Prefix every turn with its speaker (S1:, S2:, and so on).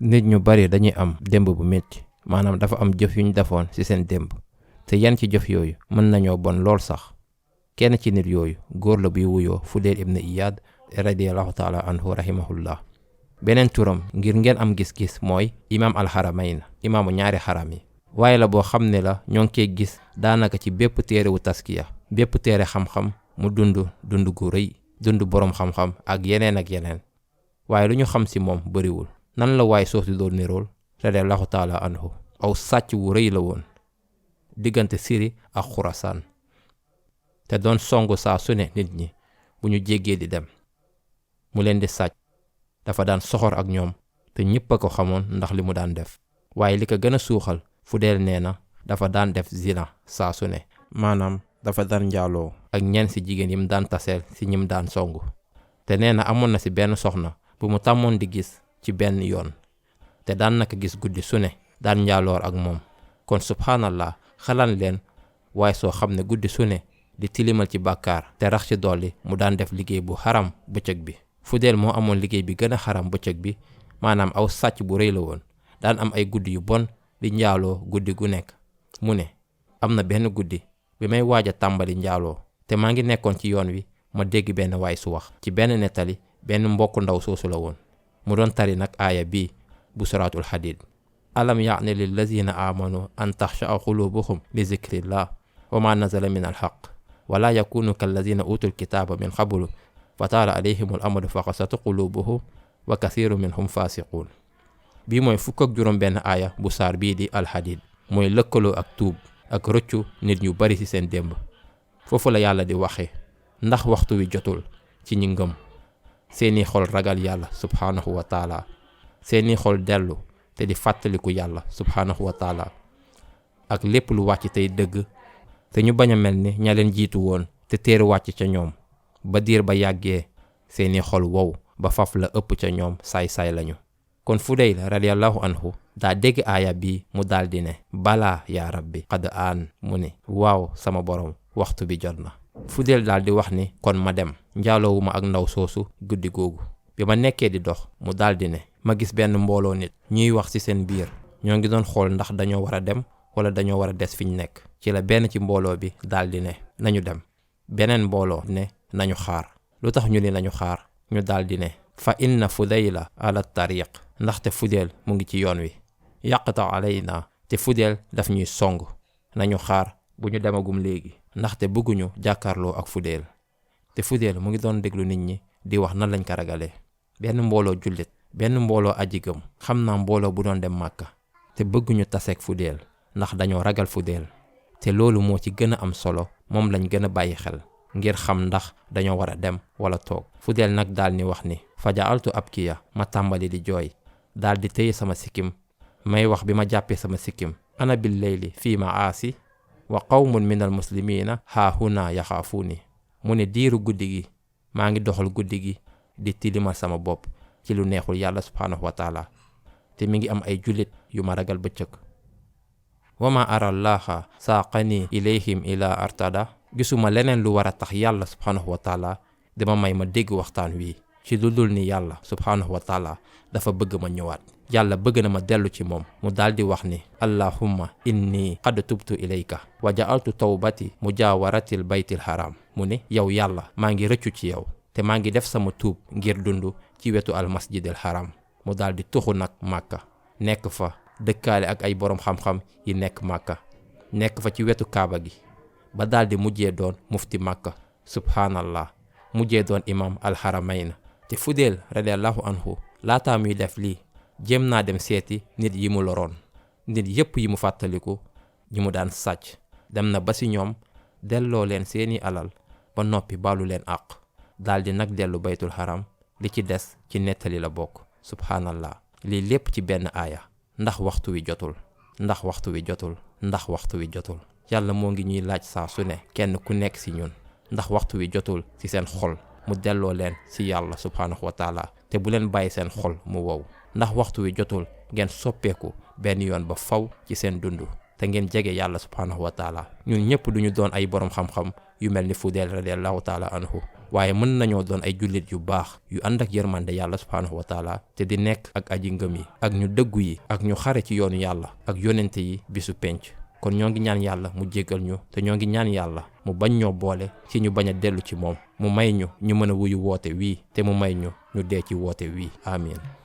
S1: nit ñu bari dañuy am démb bu metti maanaam dafa am jëf yuñ defoon ci seen démb te yan ci jëf yooyu mën nañoo bon lool sax. kenn ci nit yooyu góor la buy wuyoo Fudayl ibn Iyad radiyallahu taala anhu rahimahullah. beneen turam ngir ngeen am gis-gis mooy imaam alxaramayn, imaamu ñaari xaram yi. waaye la boo xam ne la ñoo ngi koy gis daanaka ci bépp téere wu taskiya, bépp téere xam-xam mu dund gu rëy, dund boroom xam-xam ak yeneen. waaye lu ñu xam ci moom bariwul. nan la waay soosi doon nirool radiyallahu taala anhu? aw sàcc wu rëy la woon diggante Siri ak Xurasaan, te doon songu saa su ne nit ñi bu ñu jéggee di dem mu leen di sàcc. dafa daan soxor ak ñoom te ñépp a ko xamoon ndax li mu daan def. waaye li ko gën a suuxal Fudayl nee na dafa daan def zina saa su ne, maanaam dafa daan njaaloo ak ñenn ci jigéen yim daan taseel ci ñim daan songu. te nee na amoon na ci benn soxna bu mu tàmmoon di gis ci benn yoon te daan naka gis guddi su ne daan njaaloor ak moom. kon subhanallah, xalaan leen waaye soo xam ne guddi su ne di tilimal ci bàkkaar te rax ci dolli mu daan def liggéey bu xaram bëccëg bi. Fudayl moo amoon liggéey bi gën a xaram bëccëg bi, maanaam aw sàcc bu rëy la woon. daan am ay guddi yu bon di njaaloo guddi gu nekk. mu ne am na benn guddi bi may waaj a tàmbali njaaloo te maa ngi nekkoon ci yoon wi ma dégg benn waay su wax. ci benn nettali benn mbokk ndaw soosu la woon. mu doon tari nag aaya bii bu suraatul Hadiid. alam ya'ni lillazina amanu an taxsha'a qulubuhum li zikrillah wa ma nazala min alxaq wala yakunu kallazina utul kitaaba min qablu fa taala alayhimul amadu fa qasat qulubuhum wa kathiru minhum fasiqun. bii mooy fukk ak juróom benn aaya bu saar bii di alxadiid. mooy lëkkaloo ak tuub ak rëccu nit ñu bari ci seen démb. foofu la yàlla di waxe ndax waxtu wi jotul ci ñi ngëm seeni xol ragal yàlla subhaanahu wa taala, seeni xol dellu te di fàttaliku yàlla subhaanahu wa taala ak lépp lu wàcc tey dëgg, te ñu bañ a mel ni ña leen jiitu woon te téere wàcc ca ñoom ba diir ba yàggee seeni xol wow ba faf la ëpp ca ñoom saay-saay lañu. kon Fudayl radiyallahu anhu daa dégg aaya bi mu daldi ne balaa yaa rabbi qad aan, mu ne waaw sama borom waxtu bi jot na. Fudayl daldi wax ni kon ma dem njaaloowuma ak ndaw soosu guddi googu. bi ma nekkee di dox mu daldi ne ma gis benn mbooloo nit ñuy wax ci seen biir, ñoo ngi doon xool ndax dañoo war a dem wala dañoo war a des fiñ nekk. ci la benn ci mbooloo bi daldi ne nañu dem, beneen mbooloo ne nañu xaar. lu tax ñu ne nañu xaar? ñu daldi ne fa inna Fudayla ala tariq, ndaxte Fudayl mu ngi ci yoon wi. yaqta alayna, te Fudayl daf ñuy song. nañu xaar bu ñu demagum léegi ndaxte bëgguñu jàkkaarloo ak Fudayl. te Fudayl mu ngi doon déglu nit ñi di wax nan lañ ko ragalee. benn mbooloo jullit, benn mbooloo aji gëm, xam naa mbooloo bu doon dem Màkka te bëgguñu taseeg Fudayl ndax dañoo ragal Fudayl. te loolu moo ci gën a am solo, moom lañ gën a bàyyi xel ngir xam ndax dañoo war a dem wala toog. Fudayl nag daal ni wax ni faja'altu abkiya, ma tàmbali di jooy daal di téye sama sikkim. may wax bi ma jàppee sama sikkim ana bil layli fii ma'aasi wa qawmun minal muslimina haahuna yaxaafuuni. mu ne diiru guddi gi maa ngi doxal guddi gi di tilimal sama bopp ci lu neexul yàlla subhaanahu wa taala, te mi ngi am ay jullit yu ma ragal bëccëg. wa ma ara allaha saaqani ilayhim ila artada, gisuma leneen lu war a tax yàlla subhaanahu wa taala dama may ma dégg waxtaan wi ci lu dul ni yàlla subhaanahu wa taala dafa bëgg ma ñëwaat. yàlla bëgg na ma dellu ci moom. mu daldi wax ni allahumma inni qad tubtu ilayka wa ja'altu tawbati mujawaratil baytil haram. mu ne yow yàlla maa ngi rëccu ci yow te maa ngi def sama tuub ngir dund ci wetu al masjidil haram. mu daldi tuxu nag Màkka, nekk fa dëkkaale ak ay boroom xam-xam yi nekk Màkka, nekk fa ci wetu kaaba gi ba daldi mujjee doon mufti Màkka. subhaanallah, mujjee doon imam alxaramayn. te Fudayl radiyallahu anhu laataa muy def lii jéem naa dem seeti nit yi mu loroon, nit yépp yi mu fàttaliku ñi mu daan sàcc. dem na ba ci ñoom delloo leen seeni alal ba noppi baalu leen àq, daldi nag dellu baytul haram. li ci des ci nettali la bokk. subhaanallah, lii lépp ci benn aaya. ndax waxtu wi jotul, ndax waxtu wi jotul, ndax waxtu wi jotul. yàlla moo ngi ñuy laaj saa su ne kenn ku nekk ci ñun ndax waxtu wi jotul ci seen xol mu delloo leen ci yàlla subhaanahu wa taala, te bu leen bàyyi seen xol mu wow. ndax waxtu wi jotul ngeen soppeeku benn yoon ba faw ci seen dund te ngeen jege yàlla subhaanahu wa taala. ñun ñëpp duñu doon ay boroom xam-xam yu mel ni Fudayl radiyallahu taala anhu, waaye mën nañoo doon ay jullit yu baax yu ànd ak yërmande yàlla subhaanahu wa taala te di nekk ak aji ngëm yi ak ñu dëggu yi ak ñu xare ci yoonu yàlla ak yonente yi bisu penc. kon ñoo ngi ñaan yàlla mu jéggal ñu te ñoo ngi ñaan yàlla mu bañ ñoo boole ci ñu bañ a dellu ci moom mu may ñu ñu mën a wuyu woote wii te mu may ñu ñu dee ci woote wii amiin.